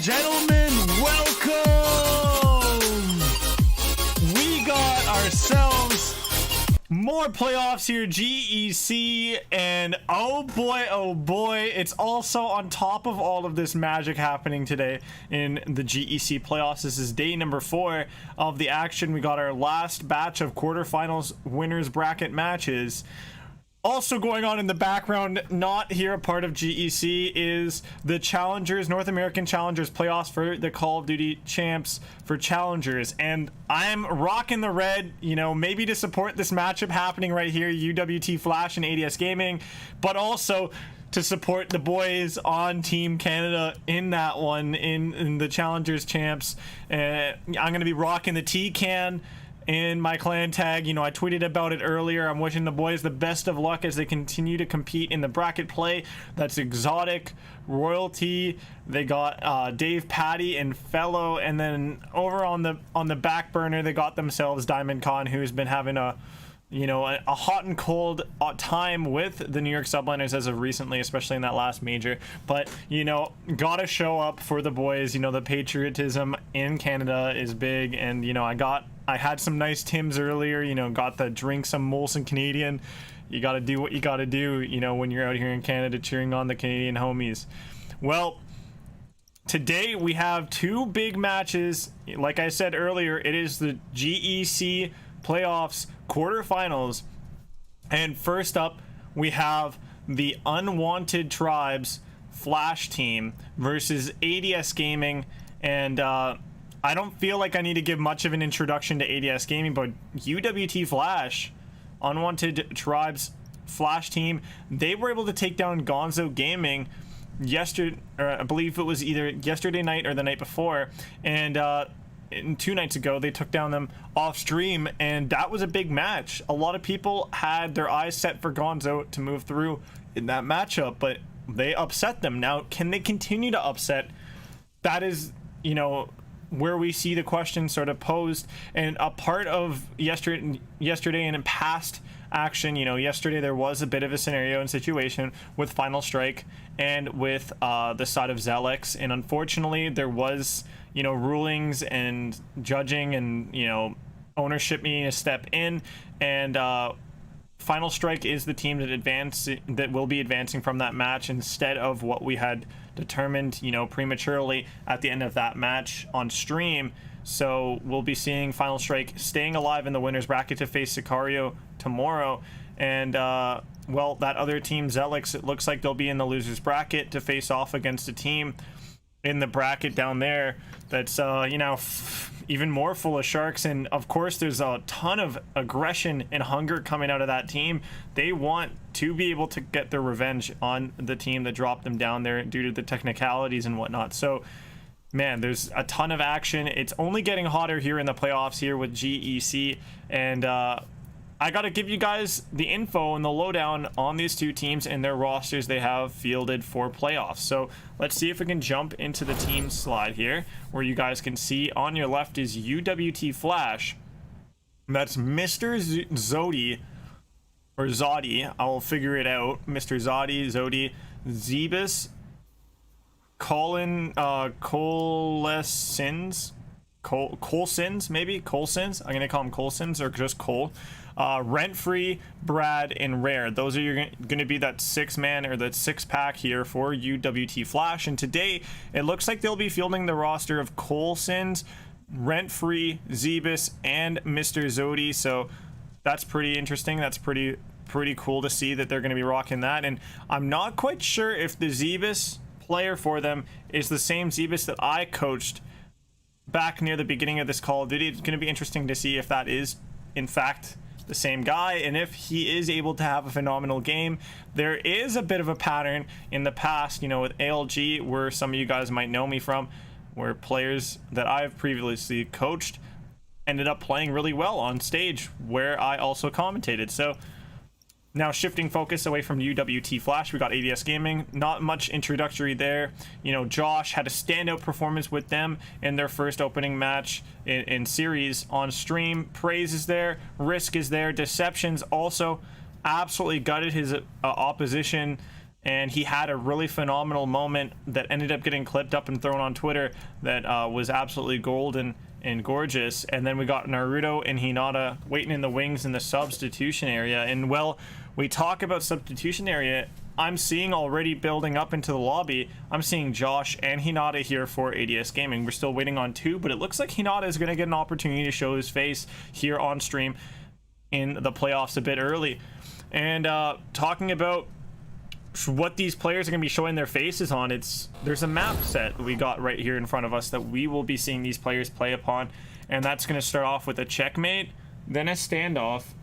gentlemen, welcome! We got ourselves more playoffs here, GEC, and oh boy, it's also on top of all of this magic happening today in the GEC playoffs. This is day number 4 of the action. We got our last batch of quarterfinals winners bracket matches. Also going on in the background, not here a part of GEC, is the Challengers, North American Challengers playoffs for the Call of Duty champs for Challengers. And I'm rocking the red, you know, maybe to support this matchup happening right here, UWT Flash and ADS Gaming, but also to support the boys on Team Canada in that one, in the Challengers champs. I'm going to be rocking the T-Can in my clan tag. You know, I tweeted about it earlier. I'm wishing the boys the best of luck as they continue to compete in the bracket play. That's Exotic, Royalty. They got Dave, Patty, and Fellow, and then over on the back burner they got themselves Diamond Con, who's been having a hot and cold time with the New York Subliners as of recently, especially in that last major. But, you know, gotta show up for the boys. You know, the patriotism in Canada is big, and, you know, I had some nice Tims earlier, you know, got the drink some Molson Canadian. You gotta do what you gotta do, you know, when you're out here in Canada cheering on the Canadian homies. Well, today we have 2 big matches. Like I said earlier, it is the GEC playoffs quarterfinals, and first up we have the Unwanted Tribes Flash team versus ADS Gaming. And I don't feel like I need to give much of an introduction to ADS Gaming, but UWT Flash, Unwanted Tribes Flash team, they were able to take down Gonzo Gaming yesterday, or I believe it was either yesterday night or the night before, and 2 nights ago they took down them off stream, and that was a big match. A lot of people had their eyes set for Gonzo to move through in that matchup, but they upset them. Now, can they continue to upset? That is, you know, where we see the question sort of posed. And a part of yesterday and in past action, you know, yesterday there was a bit of a scenario and situation with Final Strike and with the side of Zelix, and unfortunately there was, you know, rulings and judging and, you know, ownership needing to step in, and Final Strike is the team that will be advancing from that match instead of what we had determined, you know, prematurely at the end of that match on stream. So we'll be seeing Final Strike staying alive in the winners bracket to face Sicario tomorrow, and well, that other team, Zelix, it looks like they'll be in the losers bracket to face off against a team in the bracket down there that's you know, even more full of sharks. And of course there's a ton of aggression and hunger coming out of that team. They want to be able to get their revenge on the team that dropped them down there due to the technicalities and whatnot. So man, there's a ton of action. It's only getting hotter here in the playoffs here with GEC, and I gotta give you guys the info and the lowdown on these 2 teams and their rosters they have fielded for playoffs. So let's see if we can jump into the team slide here, where you guys can see on your left is UWT Flash. That's Mr. Zodi, or Zodi, I will figure it out. Mr. Zodi, Zebus, Colin, Colesins, Colsins, maybe Colsins. I'm gonna call him Colsins, or just Cole. Rent Free, Brad, and Rare. Those are going to be that 6-man or that 6-pack here for UWT Flash. And today it looks like they'll be fielding the roster of Colsins, Rent Free, Zebus, and Mr. Zodi. So that's pretty interesting. That's pretty cool to see that they're going to be rocking that. And I'm not quite sure if the Zebus player for them is the same Zebus that I coached back near the beginning of this Call of Duty. It's going to be interesting to see if that is in fact the same guy, and if he is able to have a phenomenal game. There is a bit of a pattern in the past, you know, with ALG, where some of you guys might know me from, where players that I've previously coached ended up playing really well on stage where I also commentated. So now shifting focus away from UWT Flash, we got ADS Gaming. Not much introductory there. You know, Josh had a standout performance with them in their first opening match in series on stream. Praise is there, Risk is there, Deceptions also absolutely gutted his opposition and he had a really phenomenal moment that ended up getting clipped up and thrown on Twitter that was absolutely golden and gorgeous. And then we got Naruto and Hinata waiting in the wings in the substitution area. And well, we talk about substitution area, I'm seeing already building up into the lobby, I'm seeing Josh and Hinata here for ADS Gaming. We're still waiting on 2, but it looks like Hinata is going to get an opportunity to show his face here on stream in the playoffs a bit early. And talking about what these players are going to be showing their faces on, there's a map set that we got right here in front of us that we will be seeing these players play upon, and that's going to start off with a checkmate, then a standoff,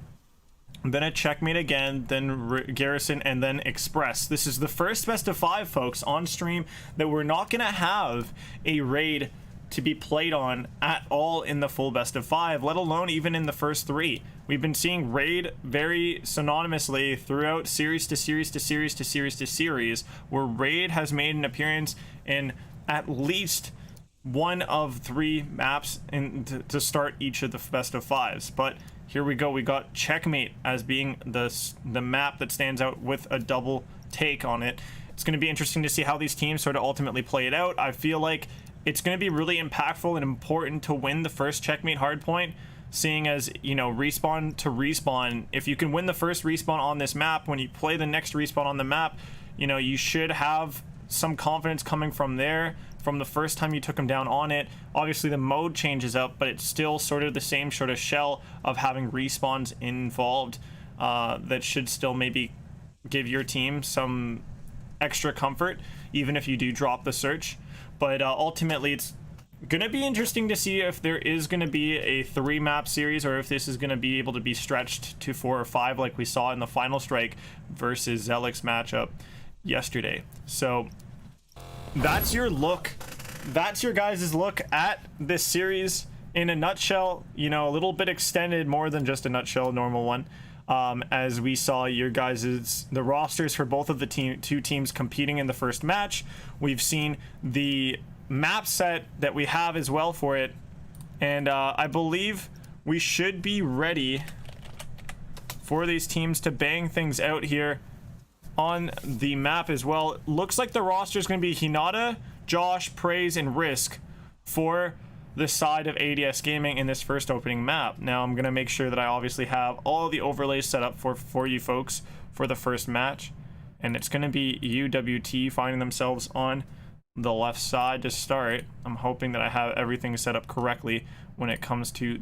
then a checkmate again, then Garrison, and then Express. This is the first best of 5, folks, on stream that we're not going to have a raid to be played on at all in the full best of 5, let alone even in the first 3. We've been seeing raid very synonymously throughout series to series to series to series to series, where raid has made an appearance in at least one of 3 maps to start each of the best of 5s. But here we go, we got checkmate as being the map that stands out with a double take on it. It's going to be interesting to see how these teams sort of ultimately play it out. I feel like it's going to be really impactful and important to win the first checkmate hardpoint, seeing as, you know, respawn to respawn. If you can win the first respawn on this map, when you play the next respawn on the map, you know, you should have some confidence coming from there, from the first time you took them down on it. Obviously the mode changes up, but it's still sort of the same sort of shell of having respawns involved that should still maybe give your team some extra comfort, even if you do drop the search. But ultimately, it's going to be interesting to see if there is going to be a 3-map series, or if this is going to be able to be stretched to 4 or 5 like we saw in the Final Strike versus Zelix matchup yesterday. So that's your look. That's your guys' look at this series in a nutshell. You know, a little bit extended, more than just a nutshell, normal one. As we saw your guys' the rosters for both of the two teams competing in the first match. We've seen the map set that we have as well for it, and I believe we should be ready for these teams to bang things out here on the map as well. It looks like the roster is going to be Hinata, Josh, Praise, and Risk for the side of ADS Gaming in this first opening map. Now I'm gonna make sure that I obviously have all the overlays set up for you folks for the first match, and it's gonna be UWT finding themselves on the left side to start. I'm hoping that I have everything set up correctly when it comes to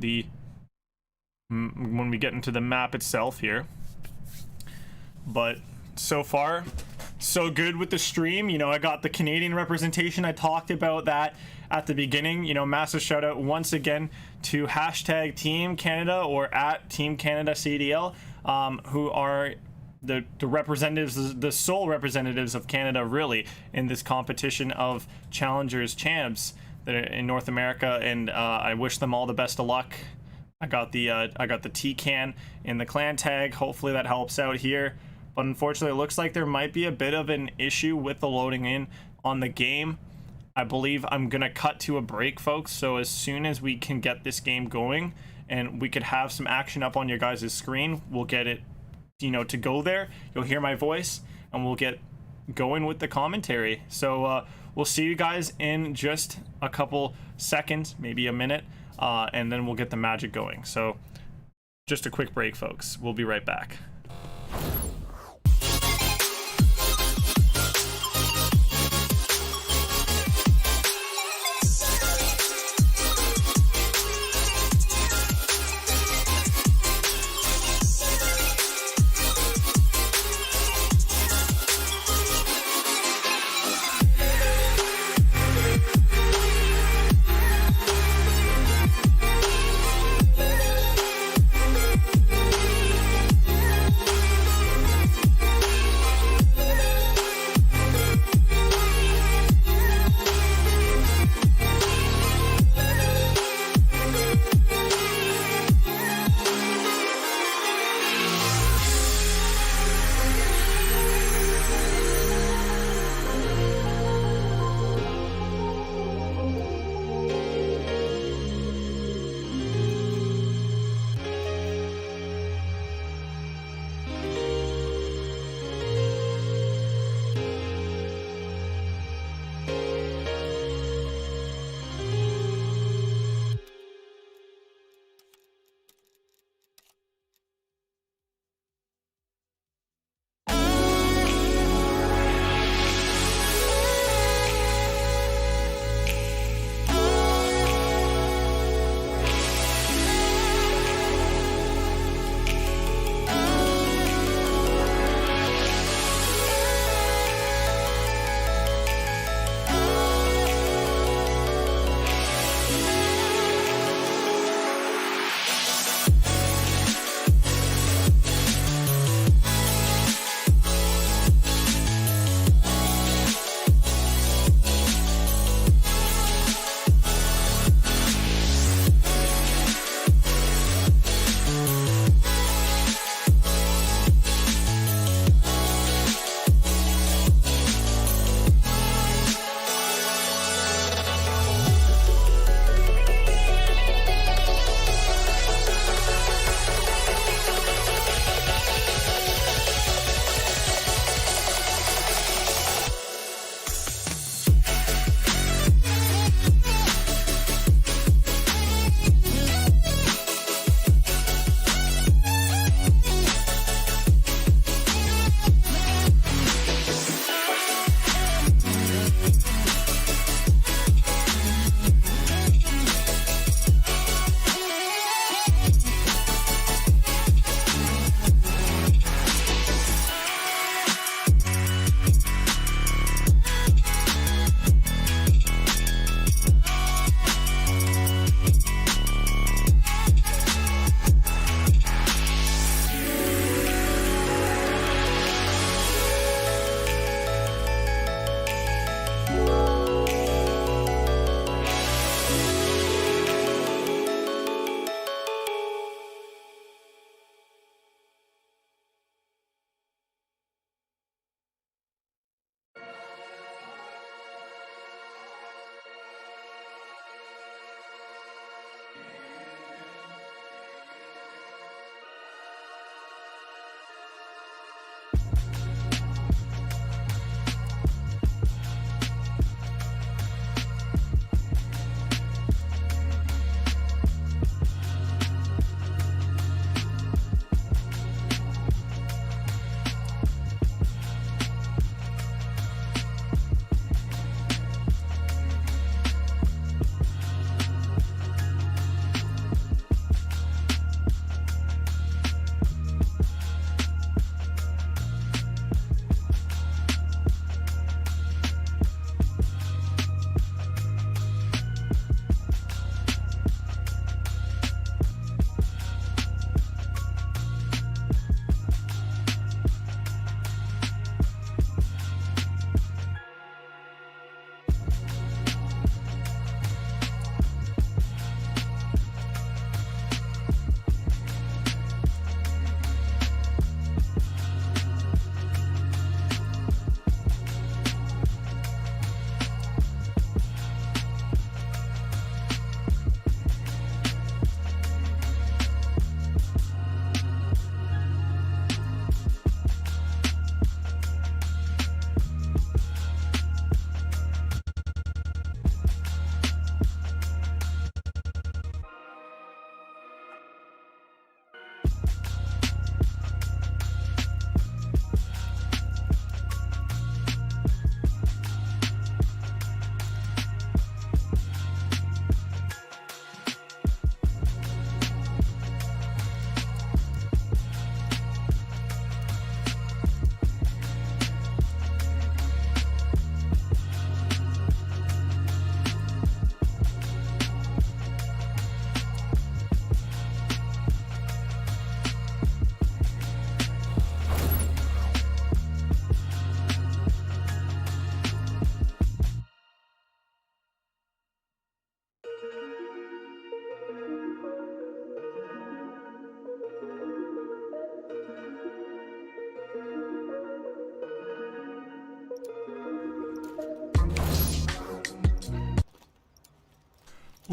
when we get into the map itself here. But so far so good with the stream. You know, I got the Canadian representation. I talked about that at the beginning. You know, massive shout out once again to hashtag Team Canada or at Team Canada CDL, who are the representatives, the sole representatives of Canada really in this competition of challengers champs that are in North America, and I wish them all the best of luck. I got the T-Can in the clan tag. Hopefully that helps out here. But unfortunately, it looks like there might be a bit of an issue with the loading in on the game. I believe I'm going to cut to a break, folks. So as soon as we can get this game going and we could have some action up on your guys' screen, we'll get it, you know, to go there. You'll hear my voice and we'll get going with the commentary. So we'll see you guys in just a couple seconds, maybe a minute, and then we'll get the magic going. So just a quick break, folks. We'll be right back.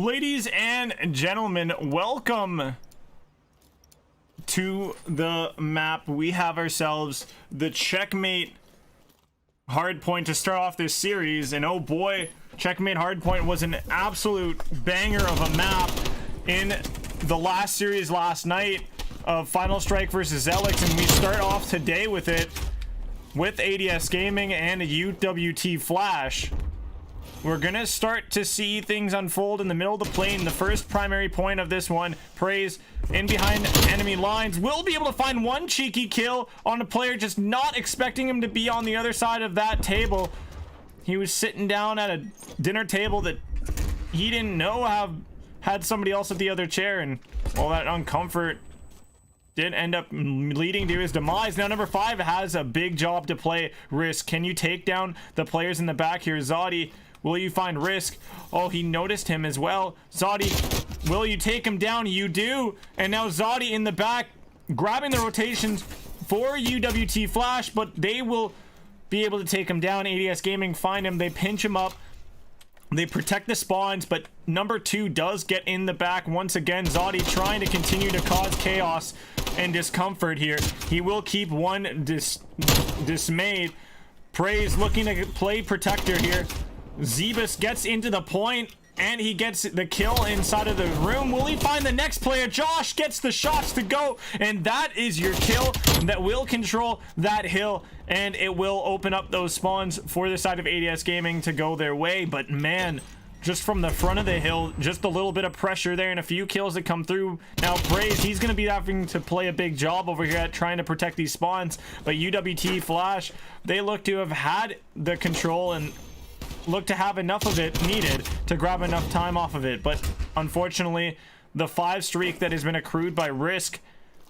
Ladies and gentlemen, welcome to the map. We have ourselves the Checkmate Hardpoint to start off this series, and oh boy, Checkmate Hardpoint was an absolute banger of a map in the last series last night of Final Strike versus Zelix, and we start off today with it with ADS Gaming and UWT Flash. We're gonna start to see things unfold in the middle of the plane. The first primary point of this one, Praise in behind enemy lines, will be able to find one cheeky kill on a player, just not expecting him to be on the other side of that table. He was sitting down at a dinner table that he didn't know had somebody else at the other chair, and all that uncomfort did end up leading to his demise. Now number 5 has a big job to play. Risk, can you take down the players in the back here? Zodi, will you find Risk? Oh, he noticed him as well. Zodi, will you take him down? You do. And now Zodi in the back grabbing the rotations for UWT Flash, but they will be able to take him down. ADS Gaming find him, they pinch him up, they protect the spawns, but number 2 does get in the back once again. Zodi trying to continue to cause chaos and discomfort here. He will keep one dismayed. Praise looking to play protector here. Zebus gets into the point and he gets the kill inside of the room. Will he find the next player? Josh gets the shots to go, and that is your kill that will control that hill, and it will open up those spawns for the side of ADS Gaming to go their way. But man, just from the front of the hill, just a little bit of pressure there and a few kills that come through. Now Praise, he's going to be having to play a big job over here at trying to protect these spawns, but UWT Flash, they look to have had the control and look to have enough of it needed to grab enough time off of it. But unfortunately, the 5 streak that has been accrued by Risk,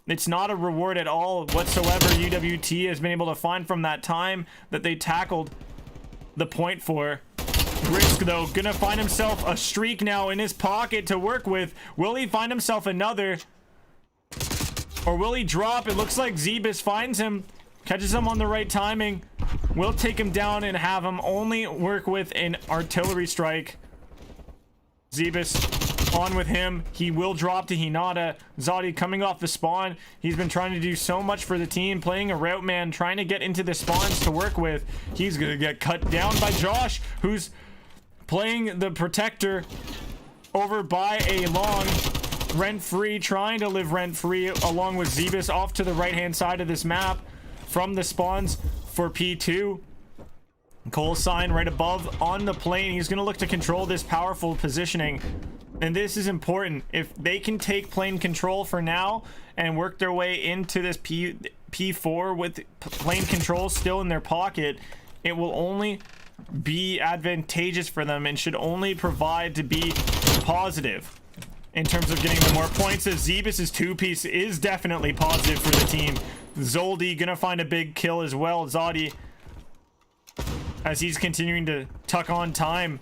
it's not a reward at all whatsoever. UWT has been able to find from that time that they tackled the point for. Risk, though, gonna find himself a streak now in his pocket to work with. Will he find himself another, or will he drop? It looks like Zebus finds him, catches him on the right timing, will take him down and have him only work with an artillery strike. Zebus on with him. He will drop to Hinata. Zodi coming off the spawn. He's been trying to do so much for the team, playing a route man, trying to get into the spawns to work with. He's gonna get cut down by Josh, who's playing the protector over by a long. Rent-free, trying to live rent-free along with Zebus off to the right-hand side of this map from the spawns for P2. Cole sign right above on the plane. He's going to look to control this powerful positioning, and this is important. If they can take plane control for now and work their way into this P4 with plane control still in their pocket, it will only be advantageous for them and should only provide to be positive in terms of getting the more points. As Zebus's 2-piece is definitely positive for the team. Zoldi gonna find a big kill as well. Zodi, as he's continuing to tuck on time.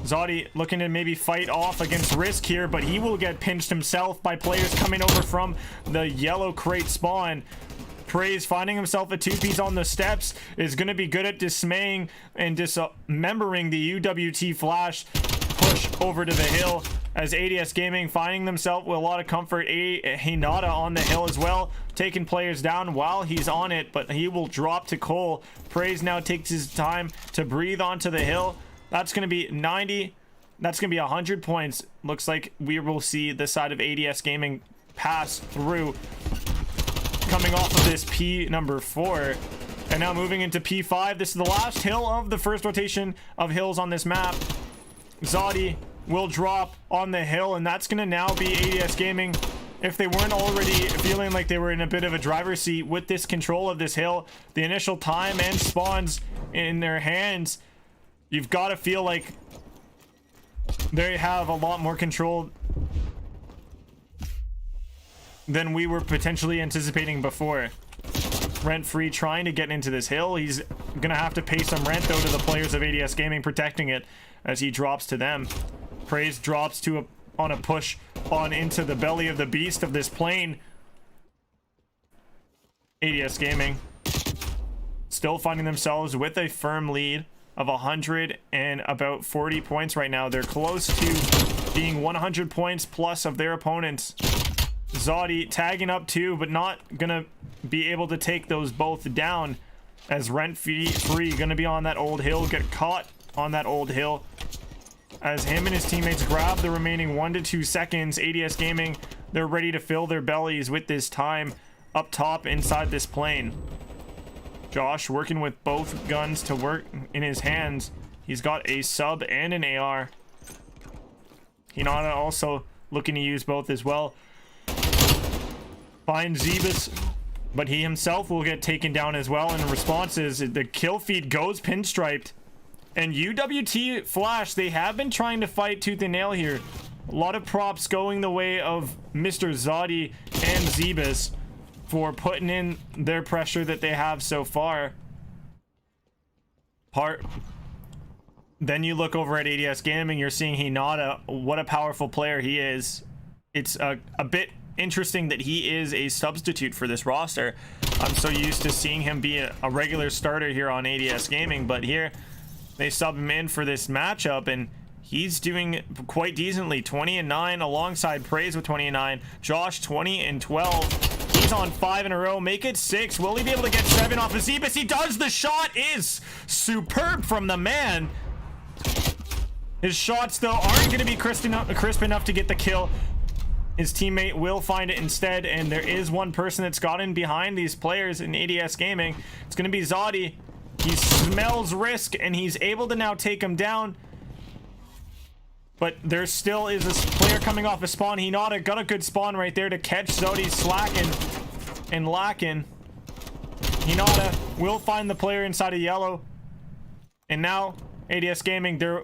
Zodi looking to maybe fight off against Risk here, but he will get pinched himself by players coming over from the yellow crate spawn. Praise finding himself a 2-piece on the steps is going to be good at dismaying and dismembering the UWT Flash push over to the hill, as ADS Gaming finding themselves with a lot of comfort. Hinata on the hill as well, taking players down while he's on it, but he will drop to Cole. Praise now takes his time to breathe onto the hill. That's going to be 90. That's going to be 100 points. Looks like we will see the side of ADS Gaming pass through, coming off of this P number 4. And now moving into P5. This is the last hill of the first rotation of hills on this map. Zodi will drop on the hill, and that's going to now be ADS Gaming, if they weren't already feeling like they were in a bit of a driver's seat with this control of this hill, the initial time and spawns in their hands. You've got to feel like they have a lot more control than we were potentially anticipating before. Rent-free trying to get into this hill. He's gonna have to pay some rent though to the players of ADS Gaming protecting it as he drops to them. Praise drops to on a push on into the belly of the beast of this plane. ADS Gaming still finding themselves with a firm lead of 100 and about 40 points right now. They're close to being 100 points plus of their opponents. Zodi tagging up too, but not gonna be able to take those both down, as Rent-Free gonna be on that old hill, get caught on that old hill as him and his teammates grab the remaining 1 to 2 seconds. ADS Gaming, they're ready to fill their bellies with this time up top inside this plane. Josh working with both guns to work in his hands. He's got a sub and an AR. Hinata also looking to use both as well. Finds Zebus, but he himself will get taken down as well. And responses, the kill feed goes pinstriped. And UWT Flash, they have been trying to fight tooth and nail here. A lot of props going the way of Mr. Zodi and Zebus for putting in their pressure that they have so far. Then you look over at ADS Gaming, you're seeing Hinata. What a powerful player he is. It's a bit interesting that he is a substitute for this roster. I'm so used to seeing him be a regular starter here on ADS Gaming, but here they sub him in for this matchup, and he's doing quite decently. 20 and 9 alongside Praise with 20 and 9. Josh 20 and 12. He's on 5 in a row. Make it 6. Will he be able to get 7 off of Zebus? He does. The shot is superb from the man. His shots though aren't going to be crisp enough to get the kill. His teammate will find it instead, and there is one person that's gotten behind these players in ADS Gaming. It's going to be Zodi. He smells risk, and he's able to now take him down. But there still is a player coming off a spawn. Hinata got a good spawn right there to catch Zodi slacking and lacking. Hinata will find the player inside of yellow. And now ADS Gaming, they're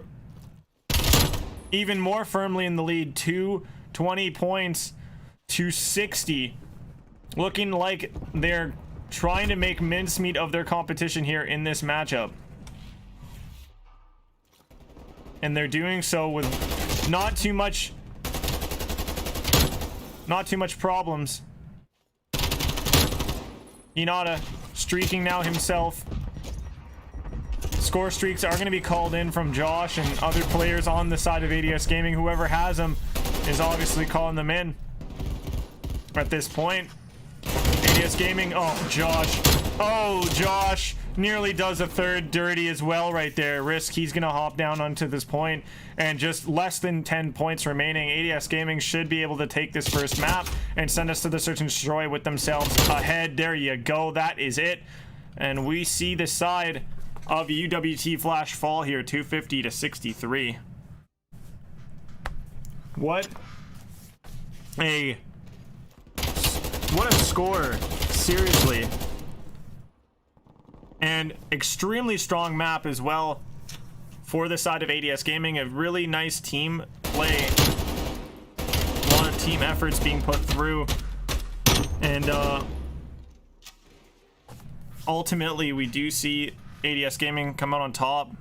even more firmly in the lead. 220 points to 60. Looking like they're trying to make mincemeat of their competition here in this matchup. And they're doing so with not too much problems. Hinata streaking now himself. Score streaks are going to be called in from Josh and other players on the side of ADS Gaming. Whoever has them is obviously calling them in at this point. ADS Gaming, oh Josh nearly does a third dirty as well right there. Risk, he's gonna hop down onto this point, and just less than 10 points remaining. ADS Gaming should be able to take this first map and send us to the search and destroy with themselves ahead. There you go, that is it. And we see the side of UWT Flash fall here, 250 to 63. What a score, seriously. And extremely strong map as well for the side of ADS Gaming. A really nice team play, a lot of team efforts being put through, and ultimately we do see ADS Gaming come out on top.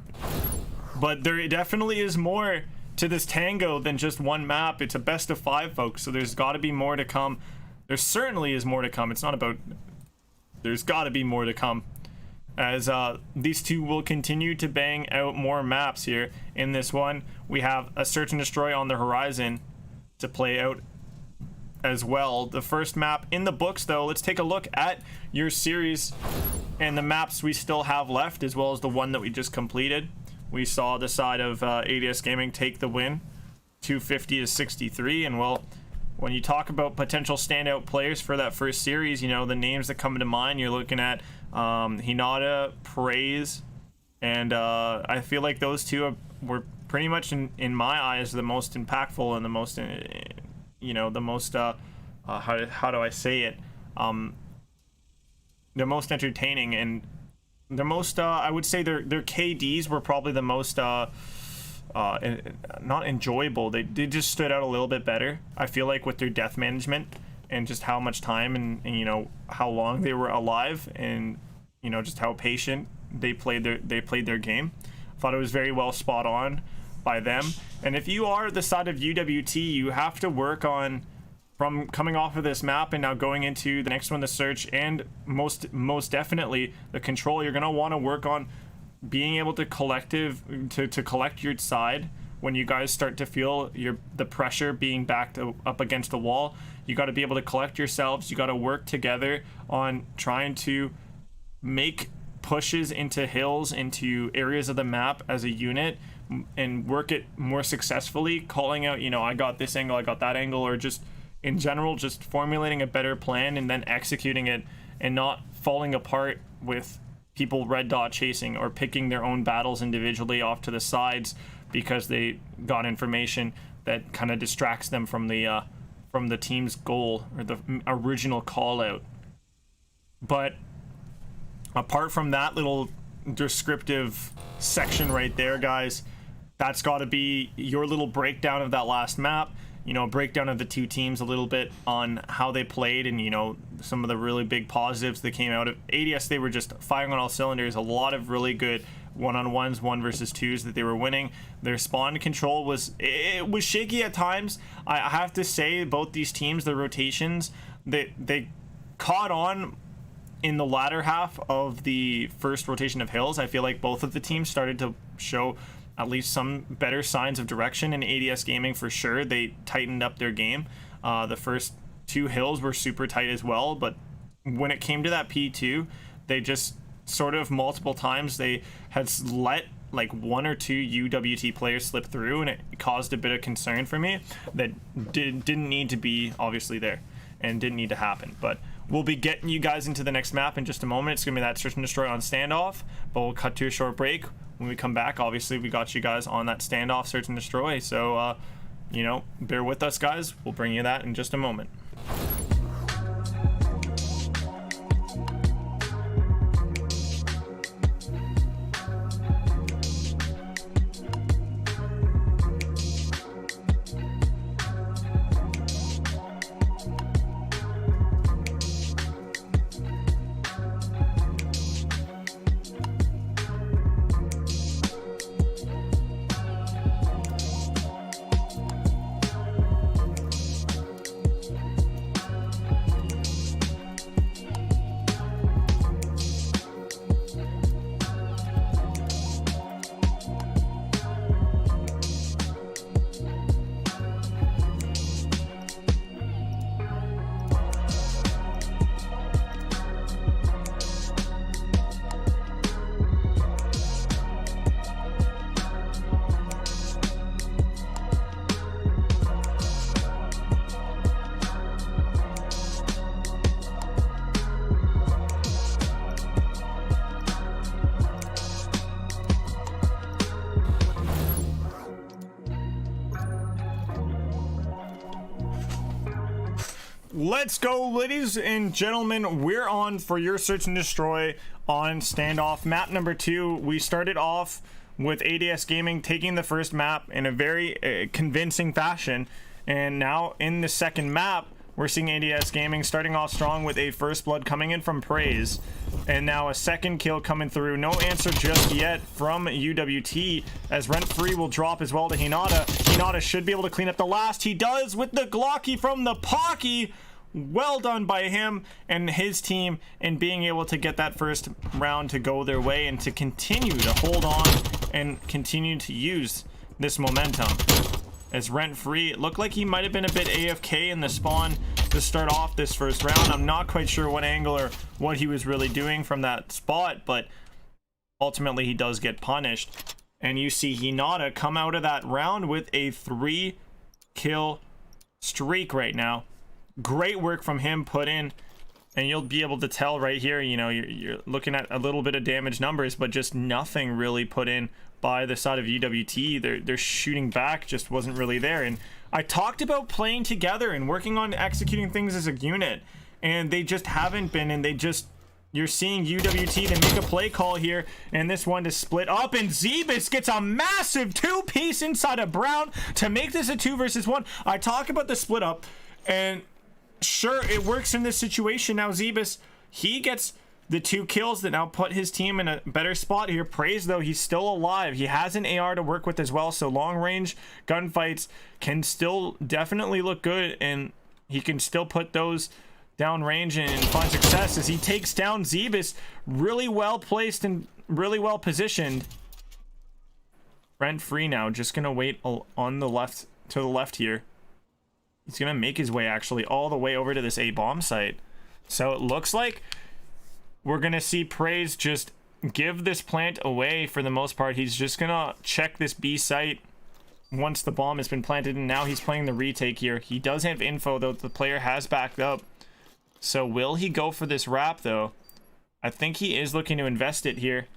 But there definitely is more to this tango than just one map. It's a best of 5, folks, so there's got to be more to come. There certainly is more to come. It's not about, there's got to be more to come, as these two will continue to bang out more maps here. In this one, we have a search and destroy on the horizon to play out as well. The first map in the books, though. Let's take a look at your series and the maps we still have left, as well as the one that we just completed. We saw the side of ADS Gaming take the win, 250 to 63. And well, when you talk about potential standout players for that first series, you know, the names that come to mind, you're looking at Hinata, Praise, and I feel like those two were pretty much, in my eyes, the most impactful and the most, you know, the most, how do I say it? The most entertaining, and the most, I would say their KDs were probably the most, not enjoyable. They just stood out a little bit better, I feel like, with their death management and just how much time and you know, how long they were alive, and you know, just how patient they played their game. I thought it was very well spot on by them. And if you are the side of UWT, you have to work on, from coming off of this map and now going into the next one, the search, and most definitely the control, you're going to want to work on being able to collect your side when you guys start to feel the pressure being backed up against the wall, you got to be able to collect yourselves. You got to work together on trying to make pushes into hills, into areas of the map as a unit, and work it more successfully, calling out, you know, I got this angle, I got that angle, or just in general just formulating a better plan and then executing it, and not falling apart with people red dot chasing or picking their own battles individually off to the sides because they got information that kind of distracts them from the team's goal or the original call out. But apart from that little descriptive section right there, guys, that's got to be your little breakdown of that last map. You know, a breakdown of the two teams a little bit on how they played, and, you know, some of the really big positives that came out of ADS. They were just firing on all cylinders. A lot of really good one-on-ones, 1 versus 2s that they were winning. Their spawn control was shaky at times. I have to say, both these teams, their rotations, they caught on in the latter half of the first rotation of hills. I feel like both of the teams started to show at least some better signs of direction. In ADS Gaming, for sure, they tightened up their game. The first 2 hills were super tight as well, but when it came to that P2, they just sort of multiple times they had let like 1 or 2 UWT players slip through, and it caused a bit of concern for me that didn't need to be obviously there and didn't need to happen. But we'll be getting you guys into the next map in just a moment. It's gonna be that search and destroy on standoff, but we'll cut to a short break. When we come back, obviously we got you guys on that standoff search and destroy, so you know, bear with us, guys. We'll bring you that in just a moment. Let's go, ladies and gentlemen. We're on for your search and destroy on standoff. Map number 2. We started off with ADS Gaming taking the first map in a very convincing fashion, and now in the second map we're seeing ADS Gaming starting off strong with a first blood coming in from Praise, and now a second kill coming through. No answer just yet from UWT, as Rent Free will drop as well to Hinata. Hinata should be able to clean up the last. He does with the Glocky from the Pocky. Well done by him and his team in being able to get that first round to go their way and to continue to hold on and continue to use this momentum. As Rent Free, it looked like he might have been a bit AFK in the spawn to start off this first round. I'm not quite sure what angle or what he was really doing from that spot, but ultimately he does get punished. And you see Hinata come out of that round with a 3-kill streak right now. Great work from him put in, and you'll be able to tell right here, you know, you're looking at a little bit of damage numbers, but just nothing really put in by the side of UWT. Their shooting back just wasn't really there. And I talked about playing together and working on executing things as a unit, and they just haven't been. And you're seeing UWT to make a play call here, and this one to split up, and Zebus gets a massive 2-piece inside of Brown to make this a 2 versus 1. I talk about the split up, and sure, it works in this situation. Now Zebus, he gets the 2 kills that now put his team in a better spot here. Praise, though, he's still alive. He has an AR to work with as well, so long range gunfights can still definitely look good, and he can still put those down range and find success as he takes down Zebus. Really well placed and really well positioned. Rent free now, just gonna wait on the left, to the left here. He's gonna make his way actually all the way over to this A bomb site. So it looks like we're gonna see Praise just give this plant away for the most part. He's just gonna check this B site once the bomb has been planted, and now he's playing the retake here. He does have info though, the player has backed up. So will he go for this wrap though? I think he is looking to invest it here.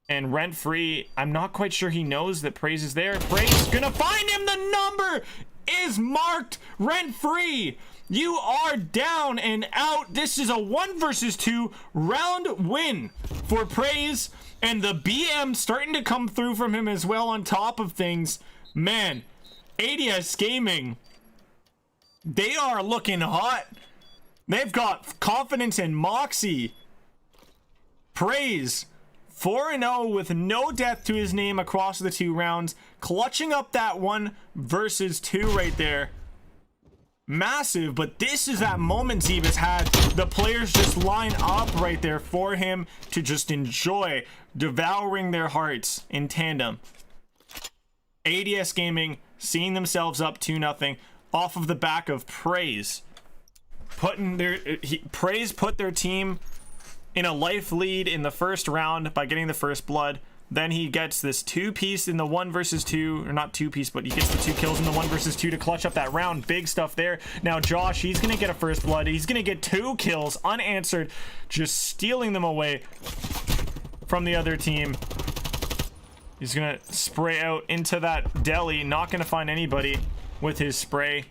And Rent Free, I'm not quite sure he knows that Praise is there. Praise gonna find him. The number is marked. Rent Free, you are down and out. This is a 1 versus 2 round win for Praise, and the BM starting to come through from him as well on top of things. Man, ADS Gaming, they are looking hot. They've got confidence and moxie. Praise 4-0 with no death to his name across the 2 rounds, clutching up that 1 versus 2 right there. Massive, but this is that moment Zebas had. The players just line up right there for him to just enjoy devouring their hearts in tandem. ADS Gaming seeing themselves up 2-0 off of the back of Praise. Praise put their team in a life lead in the first round by getting the first blood. Then he gets this 2-piece in the 1 versus 2, or not 2-piece, but he gets the 2 kills in the 1 versus 2 to clutch up that round. Big stuff there. Now Josh, he's gonna get a first blood. He's gonna get 2 kills unanswered, just stealing them away from the other team. He's gonna spray out into that deli, not gonna find anybody with his spray.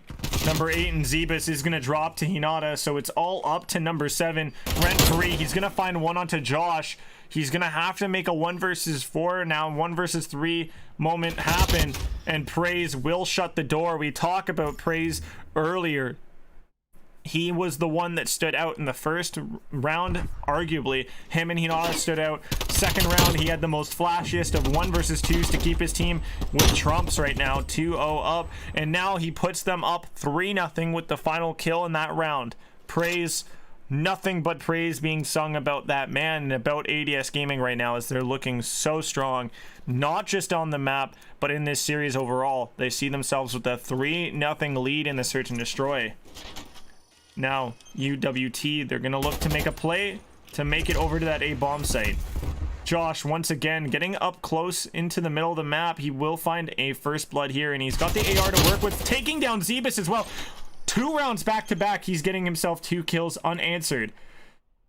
Number 8 and Zebas is gonna drop to Hinata, so it's all up to number 7. Rent Free, he's gonna find one onto Josh. He's gonna have to make a 1 versus 4 now, 1 versus 3 moment happen, and Praise will shut the door. We talked about Praise earlier. He was the one that stood out in the first round, arguably. Him and Hinata stood out. Second round, he had the most flashiest of 1 versus 2s to keep his team with trumps right now, 2-0 up. And now he puts them up 3-0 with the final kill in that round. Praise, nothing but praise being sung about that man and about ADS Gaming right now, as they're looking so strong, not just on the map, but in this series overall. They see themselves with a 3-0 lead in the Search and Destroy. Now, UWT, they're going to look to make a play to make it over to that A bomb site. Josh, once again, getting up close into the middle of the map. He will find a first blood here, and he's got the AR to work with, taking down Zebas as well. 2 rounds back to back. He's getting himself 2 kills unanswered.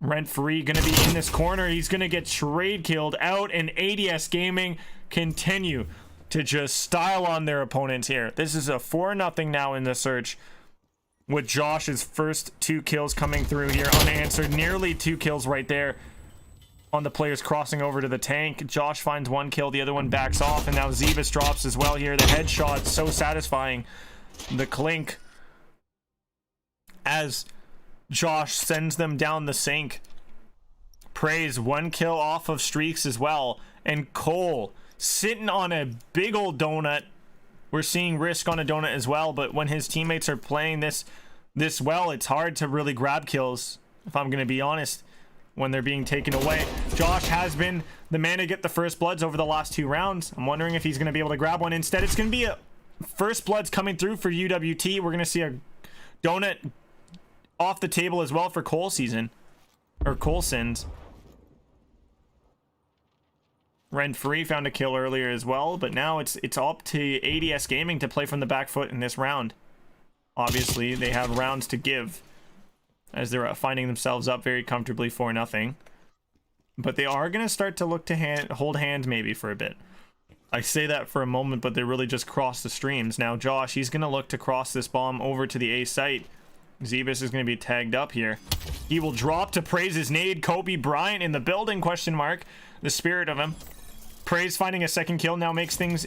Rent Free going to be in this corner. He's going to get trade killed out, and ADS Gaming continue to just style on their opponents here. This is a 4-0 now in the Search, with Josh's first 2 kills coming through here unanswered. Nearly 2 kills right there on the players crossing over to the tank. Josh finds 1 kill, the other one backs off, and now Zebas drops as well here. The headshot, so satisfying. The clink as Josh sends them down the sink. Praise 1 kill off of streaks as well. And Cole sitting on a big old donut. We're seeing Risk on a donut as well, but when his teammates are playing this well, it's hard to really grab kills, if I'm going to be honest, when they're being taken away. Josh has been the man to get the first bloods over the last 2 rounds. I'm wondering if he's going to be able to grab one. Instead, it's going to be a first bloods coming through for UWT. We're going to see a donut off the table as well for Coulson's. Rent Free found a kill earlier as well, but now it's up to ADS Gaming to play from the back foot in this round. Obviously, they have rounds to give, as they're finding themselves up very comfortably 4-0. But they are going to start to look to hold hand maybe for a bit. I say that for a moment, but they really just cross the streams. Now Josh, he's going to look to cross this bomb over to the A site. Zebas is going to be tagged up here. He will drop to Praise his nade. Kobe Bryant in the building, question mark. The spirit of him. Praise finding a second kill now makes things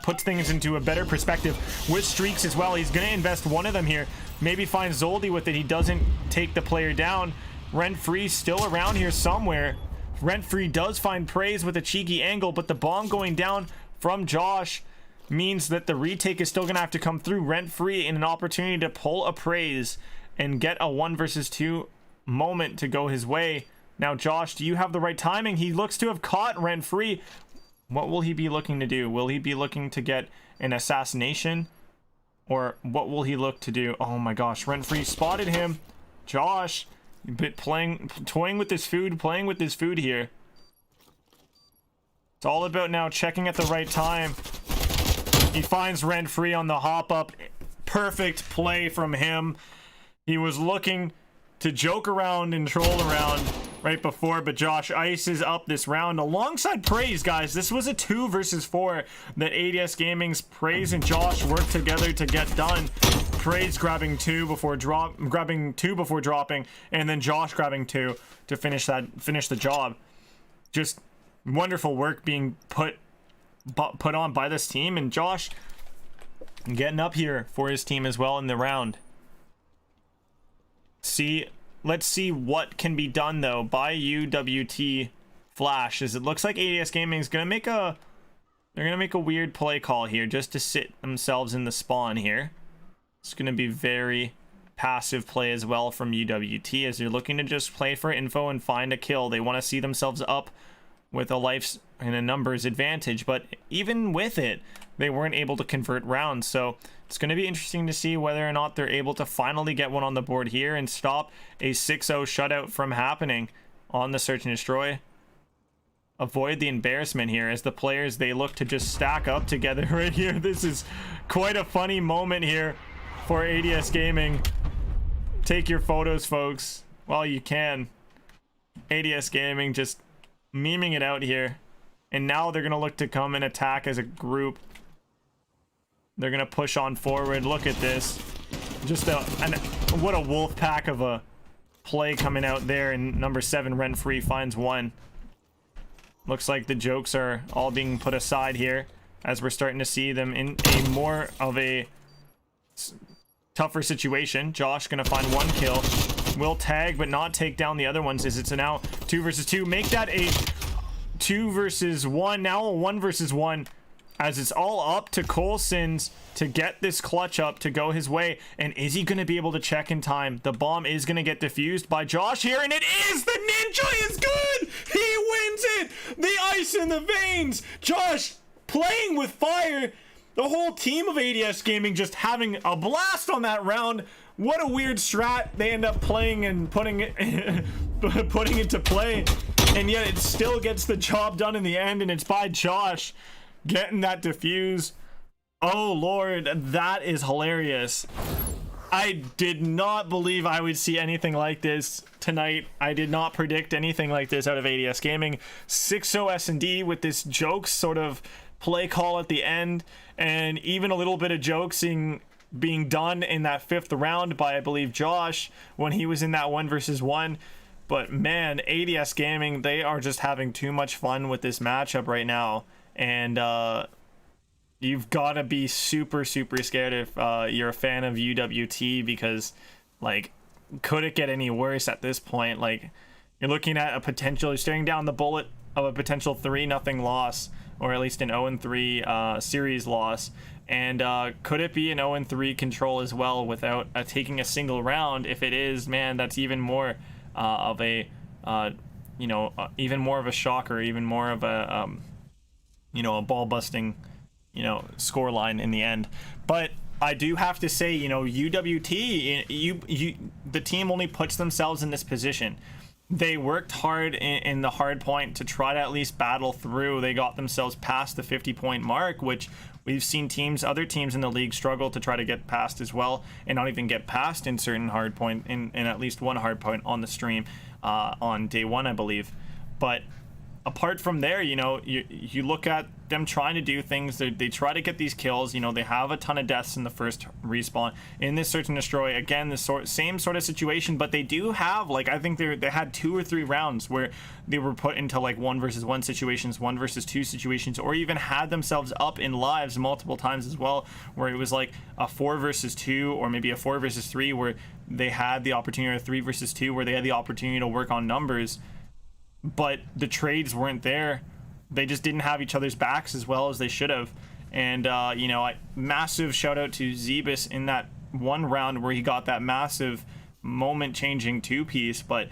puts things into a better perspective with streaks as well. He's gonna invest one of them here, maybe find Zoldy with it. He doesn't take the player down. Rent Free still around here somewhere. Rent Free does find Praise with a cheeky angle, but the bomb going down from Josh means that the retake is still gonna have to come through. Rent Free in an opportunity to pull a Praise and get a 1 versus 2 moment to go his way. Now, Josh, do you have the right timing? He looks to have caught Rent Free. What will he be looking to do? Will he be looking to get an assassination? Or what will he look to do? Oh my gosh, Rent-Free spotted him. Josh, toying with his food, playing with his food here. It's all about now checking at the right time. He finds Rent-Free on the hop up. Perfect play from him. He was looking to joke around and troll around right before, but Josh ices up this round alongside Praise, guys. This was a 2 versus 4 that ADS Gaming's Praise and Josh worked together to get done. Praise grabbing two before dropping, and then Josh grabbing 2 to finish the job. Just wonderful work being put on by this team, and Josh getting up here for his team as well in the round. Let's see what can be done though by UWT Flash, as it looks like ADS Gaming is gonna make a weird play call here just to sit themselves in the spawn here. It's gonna be very passive play as well from UWT, as they're looking to just play for info and find a kill. They want to see themselves up with a life and a numbers advantage, but even with it, they weren't able to convert rounds. So it's going to be interesting to see whether or not they're able to finally get one on the board here and stop a 6-0 shutout from happening on the search and destroy. Avoid the embarrassment here as the players, they look to just stack up together right here. This is quite a funny moment here for ADS Gaming. Take your photos, folks, while you can. ADS Gaming just memeing it out here, and now they're gonna look to come and attack as a group. They're gonna push on forward. Look at this, just what a wolf pack of a play coming out there, and number 7 Rent-Free finds one. Looks like the jokes are all being put aside here as we're starting to see them in a more of a tougher situation. Josh gonna find 1 kill, will tag but not take down the other ones, as it's now 2 versus 2. Make that a 2 versus 1, now a 1 versus 1, as it's all up to Coulson's to get this clutch up to go his way. And is he going to be able to check in time? The bomb is going to get defused by Josh here, and it is! The Ninja is good! He wins it! The ice in the veins! Josh playing with fire! The whole team of ADS Gaming just having a blast on that round. What a weird strat they end up playing and putting into play, and yet it still gets the job done in the end, and it's by Josh getting that defuse. Oh lord, that is hilarious. I did not believe I would see anything like this tonight. I did not predict anything like this out of ADS Gaming. 6-0 S&D with this jokes sort of play call at the end, and even a little bit of jokesing being done in that 5th round by, I believe, Josh when he was in that 1 versus 1. But man, ADS Gaming, they are just having too much fun with this matchup right now. And you've got to be super scared if you're a fan of UWT, because like, could it get any worse at this point? Like, you're looking at a potential, you're staring down the bullet of a potential 3-0 loss, or at least an 0-3 series loss. And could it be an 0-3 control as well without taking a single round? If it is, man, that's even more of a even more of a shocker, even more of a a ball busting score line in the end. But I do have to say, UWT, the team only puts themselves in this position. They worked hard in the hard point to try to at least battle through. They got themselves past the 50-point mark, which we've seen other teams in the league struggle to try to get past as well, and not even get past in certain hard point, in at least one hard point on the stream on day 1, I believe. But apart from there, you look at them trying to do things. They try to get these kills. They have a ton of deaths in the first respawn. In this search and destroy, again, the same sort of situation, but they do have, like, I think they had 2 or 3 rounds where they were put into like 1 versus 1 situations, 1 versus 2 situations, or even had themselves up in lives multiple times as well, where it was like a 4 versus 2 or maybe a 4 versus 3 where they had the opportunity, or a 3 versus 2 where they had the opportunity to work on numbers, but the trades weren't there. They just didn't have each other's backs as well as they should have. And massive shout out to Zebus in that one round where he got that massive moment changing 2-piece, but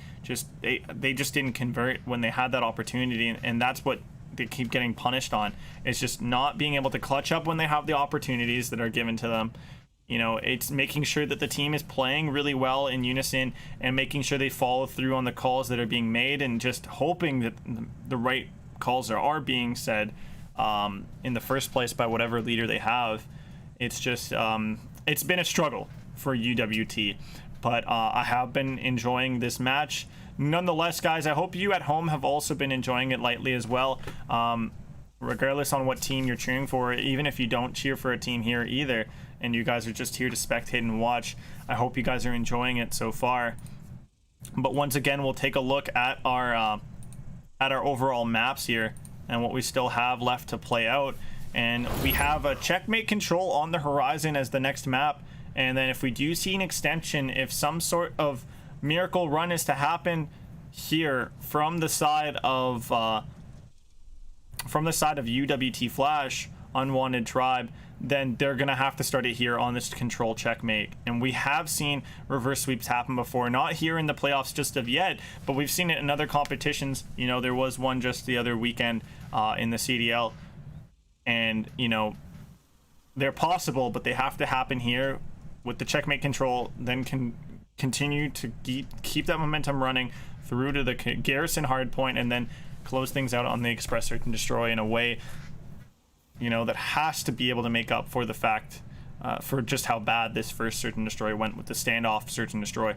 they just didn't convert when they had that opportunity, and that's what they keep getting punished on. It's just not being able to clutch up when they have the opportunities that are given to them. You know, it's making sure that the team is playing really well in unison and making sure they follow through on the calls that are being made, and just hoping that the right calls are being said in the first place by whatever leader they have. It's just it's been a struggle for UWT, but I have been enjoying this match nonetheless, guys. I hope you at home have also been enjoying it lightly as well, regardless on what team you're cheering for. Even if you don't cheer for a team here either, and you guys are just here to spectate and watch, I hope you guys are enjoying it so far. But once again, we'll take a look at our overall maps here and what we still have left to play out. And we have a Checkmate Control on the horizon as the next map. And then if we do see an extension, if some sort of miracle run is to happen here from the side of UWT Flash, Unwanted Tribe, then they're gonna have to start it here on this Control Checkmate. And we have seen reverse sweeps happen before, not here in the playoffs just of yet, but we've seen it in other competitions. You know, there was one just the other weekend in the CDL, and you know, they're possible, but they have to happen here with the Checkmate Control, then can continue to keep that momentum running through to the Garrison hardpoint, and then close things out on the Express Search and Destroy in a way, you know, that has to be able to make up for the fact for just how bad this first Search and Destroy went with the standoff Search and Destroy.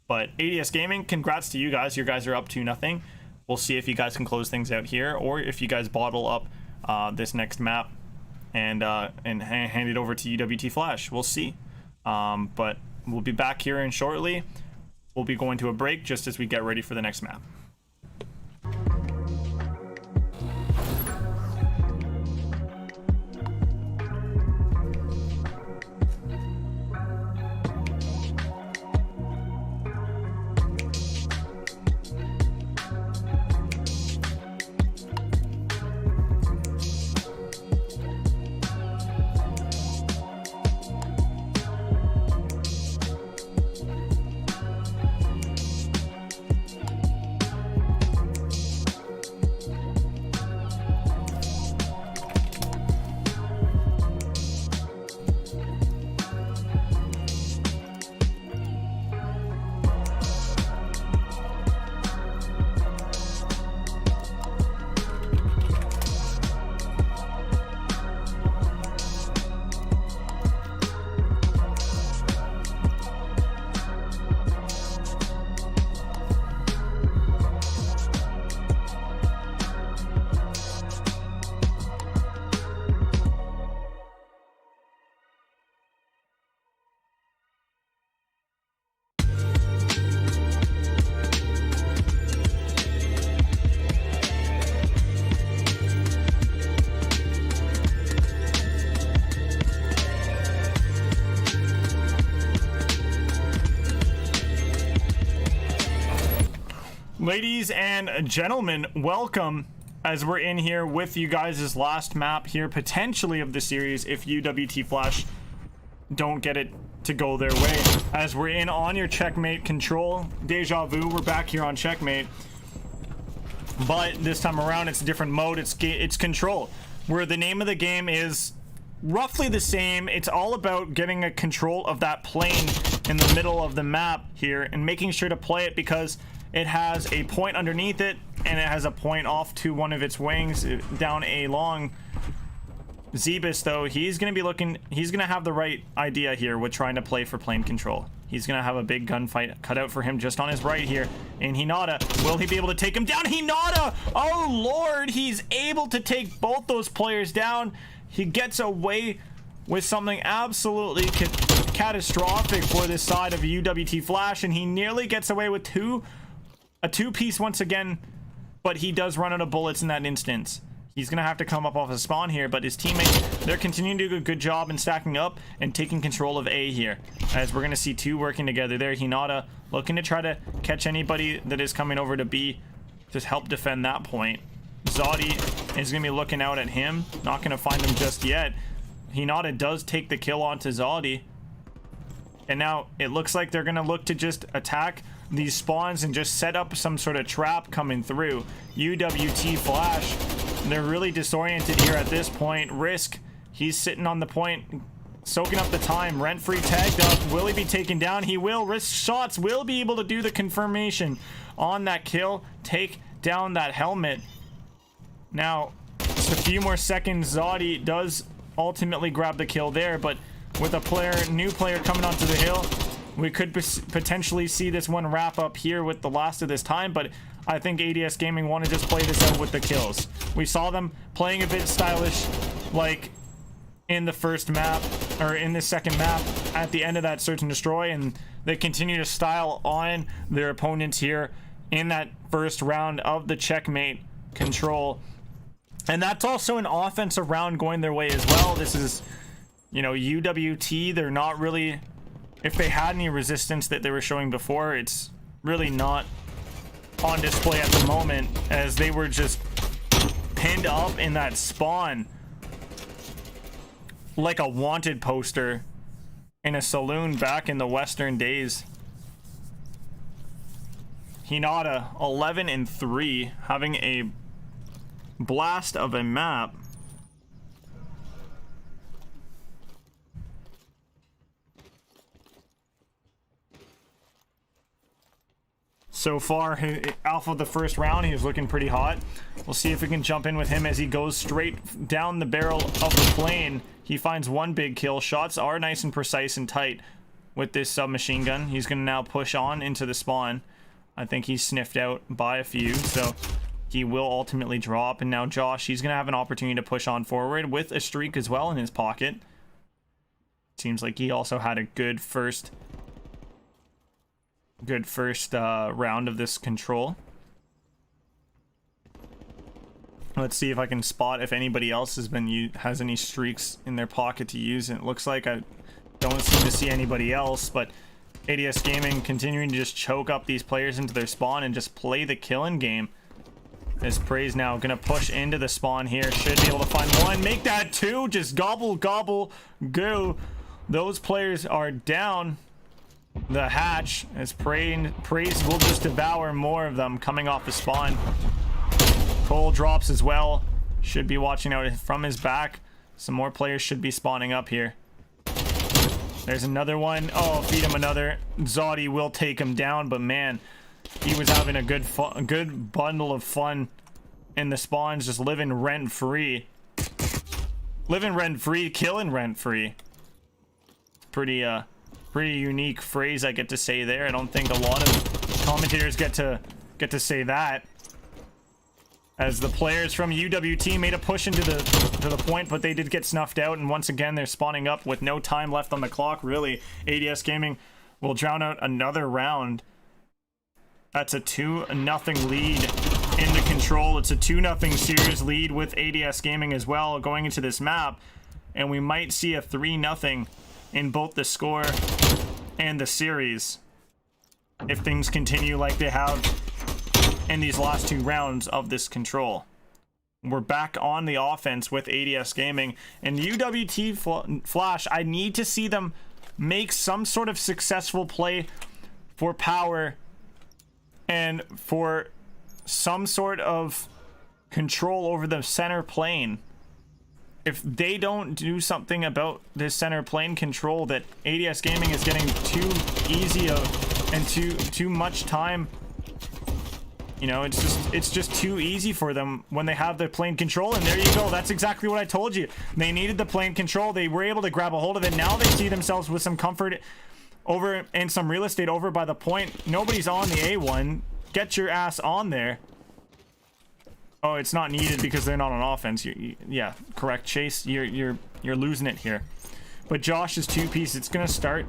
But ADS Gaming, congrats to you guys. You guys are up 2-0. We'll see if you guys can close things out here, or if you guys bottle up this next map and hand it over to UWT Flash. We'll see. But we'll be back here in shortly. We'll be going to a break just as we get ready for the next map. Ladies and gentlemen, welcome, as we're in here with you guys' last map here potentially of the series if UWT Flash don't get it to go their way. As we're in on your Checkmate Control, Deja Vu, we're back here on Checkmate, but this time around it's a different mode. It's Control, where the name of the game is roughly the same. It's all about getting a control of that plane in the middle of the map here and making sure to play it, because it has a point underneath it and it has a point off to one of its wings down a long. Zebus, though, he's going to have the right idea here with trying to play for plane control. He's going to have a big gunfight cut out for him just on his right here. And Hinata, will he be able to take him down? Hinata! Oh, Lord! He's able to take both those players down. He gets away with something absolutely catastrophic for this side of UWT Flash, and he nearly gets away with a two-piece once again, but he does run out of bullets in that instance. He's gonna have to come up off a spawn here, but his teammates, they're continuing to do a good job in stacking up and taking control of A here, as we're gonna see two working together there. Hinata looking to try to catch anybody that is coming over to B, just help defend that point. Zodi is gonna be looking out at him, not gonna find him just yet. Hinata does take the kill onto Zodi, and now it looks like they're gonna look to just attack these spawns and just set up some sort of trap coming through. UWT Flash They're really disoriented here at this point. Risk, he's sitting on the point, soaking up the time. Rent-Free tagged up. Will he be taken down? He will. Risk shots will be able to do the confirmation on that kill. Take down that helmet. Now, just a few more seconds. Zodi does ultimately grab the kill there, but with a new player coming onto the hill, we could potentially see this one wrap up here with the last of this time, but I think ADS Gaming want to just play this out with the kills. We saw them playing a bit stylish, like in the first map, or in the second map, at the end of that search and destroy, and they continue to style on their opponents here in that first round of the checkmate control. And that's also an offensive round going their way as well. This is, you know, UWT, they're not really, if they had any resistance that they were showing before, it's really not on display at the moment, as they were just pinned up in that spawn like a wanted poster in a saloon back in the Western days. Hinata 11-3, having a blast of a map. So far, Alpha the first round, he was looking pretty hot. We'll see if we can jump in with him as he goes straight down the barrel of the plane. He finds one big kill. Shots are nice and precise and tight with this submachine gun. He's going to now push on into the spawn. I think he's sniffed out by a few, so he will ultimately drop. And now Josh, he's going to have an opportunity to push on forward with a streak as well in his pocket. Seems like he also had a good first round of this control. Let's see if I can spot if anybody else has any streaks in their pocket to use. And it looks like I don't seem to see anybody else, but ADS Gaming continuing to just choke up these players into their spawn and just play the killing game. As Prey's now gonna push into the spawn here, should be able to find one, make that two, just gobble gobble go. Those players are down the hatch as Praise will just devour more of them coming off the spawn. Cole drops as well, should be watching out from his back. Some more players should be spawning up here. There's another one. Oh, feed him another. Zodi will take him down, but man, he was having a good bundle of fun in the spawns, just living rent-free. Living rent-free, killing rent-free. Pretty unique phrase I get to say there. I don't think a lot of commentators get to say that. As the players from UWT made a push into the point, but they did get snuffed out, and once again they're spawning up with no time left on the clock. Really, ADS Gaming will drown out another round. That's a 2-0 lead in the control. It's a 2-0 series lead with ADS Gaming as well going into this map, and we might see a 3-0 in both the score and the series if things continue like they have in these last two rounds of this control. We're back on the offense with ADS Gaming, and UWT Flash, I need to see them make some sort of successful play for power and for some sort of control over the center plane. If they don't do something about this center plane control, that ADS Gaming is getting too easy and too much time. You know, it's just too easy for them when they have the plane control, and there you go. That's exactly what I told you. They needed the plane control. They were able to grab a hold of it. Now they see themselves with some comfort over and some real estate over by the point. Nobody's on the A1. Get your ass on there. Oh, it's not needed because they're not on offense. Yeah, correct, Chase. You're losing it here. But Josh's two-piece, it's gonna start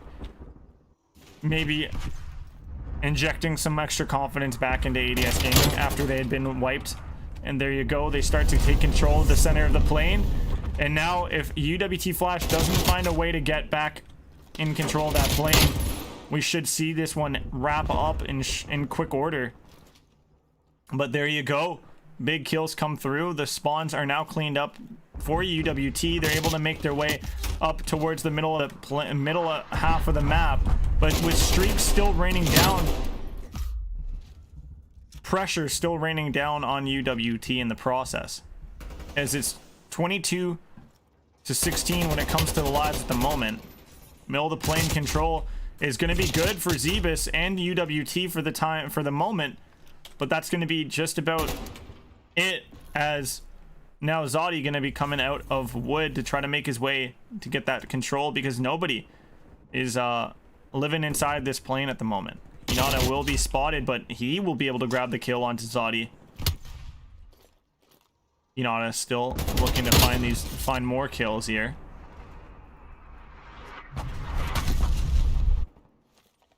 maybe injecting some extra confidence back into ADS Gaming after they had been wiped. And there you go. They start to take control of the center of the plane. And now if UWT Flash doesn't find a way to get back in control of that plane, we should see this one wrap up in quick order. But there you go. Big kills come through. The spawns are now cleaned up for UWT. They're able to make their way up towards the middle half of the map, but with streaks still raining down, pressure still raining down on UWT in the process. as it's 22 to 16 when it comes to the lives at the moment. Middle of the plane control is going to be good for Zebus and UWT for the moment, but that's going to be just about it, as now Zodi going to be coming out of wood to try to make his way to get that control, because nobody is living inside this plane at the moment. Hinata will be spotted, but he will be able to grab the kill onto Zodi. Hinata still looking to find more kills here.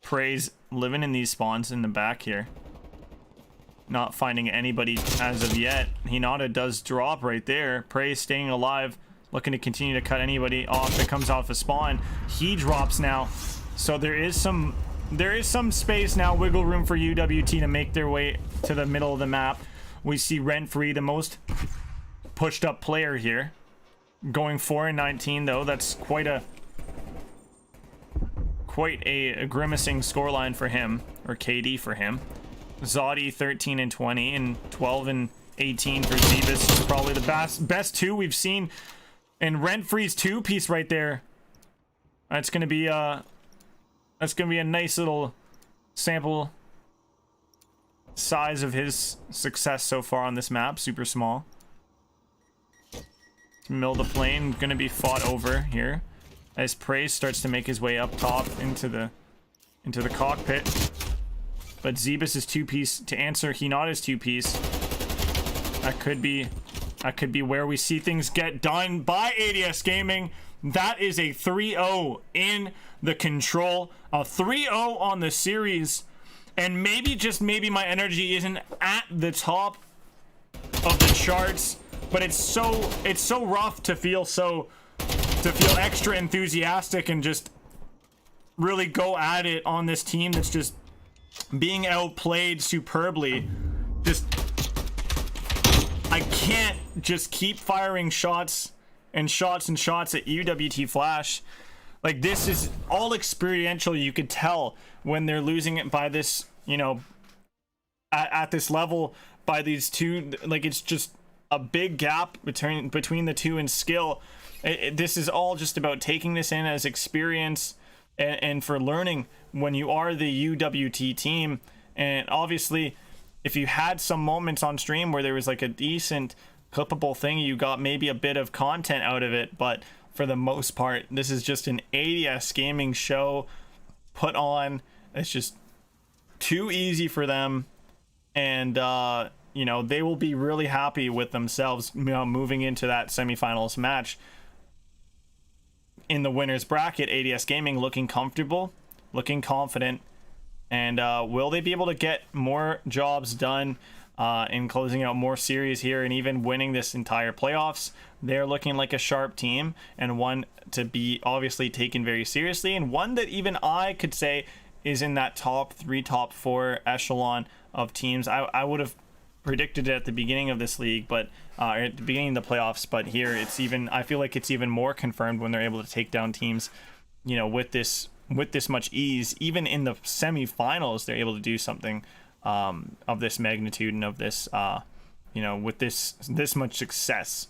Prey's living in these spawns in the back here, not finding anybody as of yet. Hinata does drop right there. Prey staying alive, looking to continue to cut anybody off that comes off a spawn. He drops now, so there is some space now, wiggle room for UWT to make their way to the middle of the map. We see Rent-Free, the most pushed up player here, going 4-19 though. That's quite a grimacing scoreline for him, or KD for him. Zodi 13-20 and 12-18 for Zebus. Probably the best two we've seen. And Rent-Free's 2-piece right there. That's gonna be a nice little sample size of his success so far on this map. Super small. Middle of the plane gonna be fought over here as Prey starts to make his way up top into the cockpit. But Zebus is 2-piece to answer Hinata's 2-piece. That could be where we see things get done by ADS Gaming. That is a 3-0 in the control, a 3-0 on the series, and maybe my energy isn't at the top of the charts, but it's so rough to feel extra enthusiastic and just really go at it on this team that's just being outplayed superbly. Just, I can't just keep firing shots and shots and shots at UWT Flash. Like, this is all experiential. You could tell when they're losing it by this, you know, at this level by these two. Like, it's just a big gap between the two in skill. This is all just about taking this in as experience and for learning when you are the UWT team. And obviously, if you had some moments on stream where there was like a decent clippable thing, you got maybe a bit of content out of it, but for the most part, this is just an ADS Gaming show put on. It's just too easy for them, and you know, they will be really happy with themselves, you know, moving into that semifinals match in the winners bracket. ADS Gaming looking comfortable, looking confident, and will they be able to get more jobs done in closing out more series here and even winning this entire playoffs? They're looking like a sharp team, and one to be obviously taken very seriously, and one that even I could say is in that top 3, top 4 echelon of teams. I would have predicted it at the beginning of this league, but at the beginning of the playoffs, but here it's even, I feel like it's even more confirmed when they're able to take down teams, you know, with this much ease. Even in the semifinals, they're able to do something of this magnitude and of this you know, with this much success,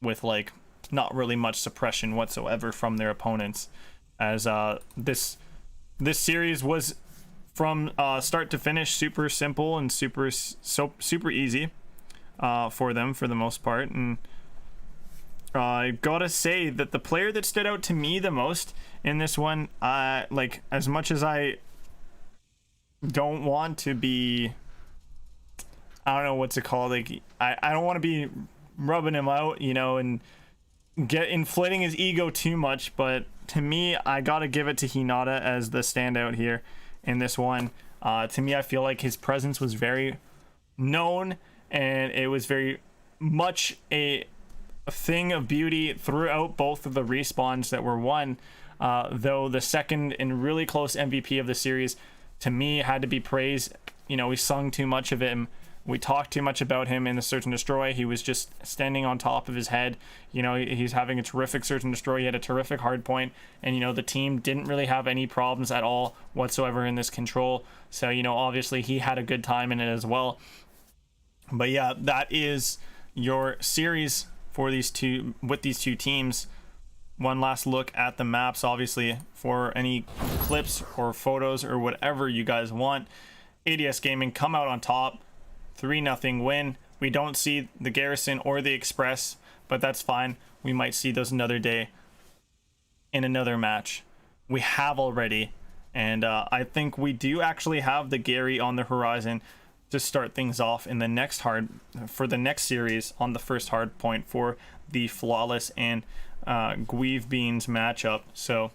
with like not really much suppression whatsoever from their opponents, as this series was from start to finish super simple and super easy for them for the most part. And I gotta say that the player that stood out to me the most in this one, like, as much as I don't want to be, I don't know what to call, like, I don't want to be rubbing him out, you know, and get inflating his ego too much, but to me, I gotta give it to Hinata as the standout here in this one. To me, I feel like his presence was very known, and it was very much a thing of beauty throughout both of the respawns that were won, though the second and really close MVP of the series to me had to be praised. You know, we sung too much of him, we talked too much about him in the search and destroy. He was just standing on top of his head. You know, he's having a terrific search and destroy. He had a terrific hard point, and you know, the team didn't really have any problems at all whatsoever in this control. So, you know, obviously he had a good time in it as well. But yeah, that is, your series for these two teams. One last look at the maps, obviously, for any clips or photos or whatever you guys want. ADS Gaming come out on top, 3-0 win. We don't see the Garrison or the Express, but that's fine. We might see those another day in another match. We have already, and I think we do actually have the Gary on the horizon to start things off in the next series on the first hard point for the Flawless and Guive Beans matchup. So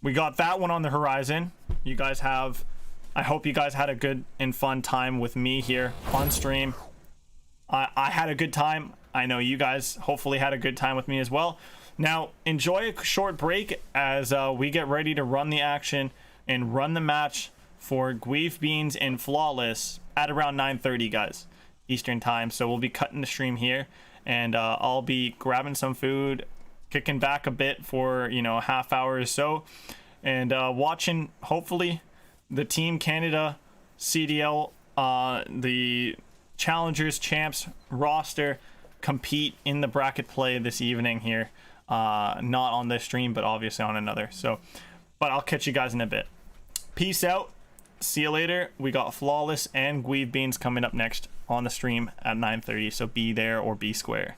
we got that one on the horizon. You guys have, I hope you guys had a good and fun time with me here on stream. I had a good time. I know you guys hopefully had a good time with me as well. Now enjoy a short break as we get ready to run the action and run the match for Guive Beans and Flawless at around 9:30, guys, Eastern time. So we'll be cutting the stream here, and I'll be grabbing some food, kicking back a bit for, you know, a half hour or so, and watching hopefully the Team Canada CDL, the Challengers Champs roster compete in the bracket play this evening here. Not on this stream, but obviously on another. So, but I'll catch you guys in a bit. Peace out. See you later. We got Flawless and Guive Beans coming up next on the stream at 9:30. So be there or be square.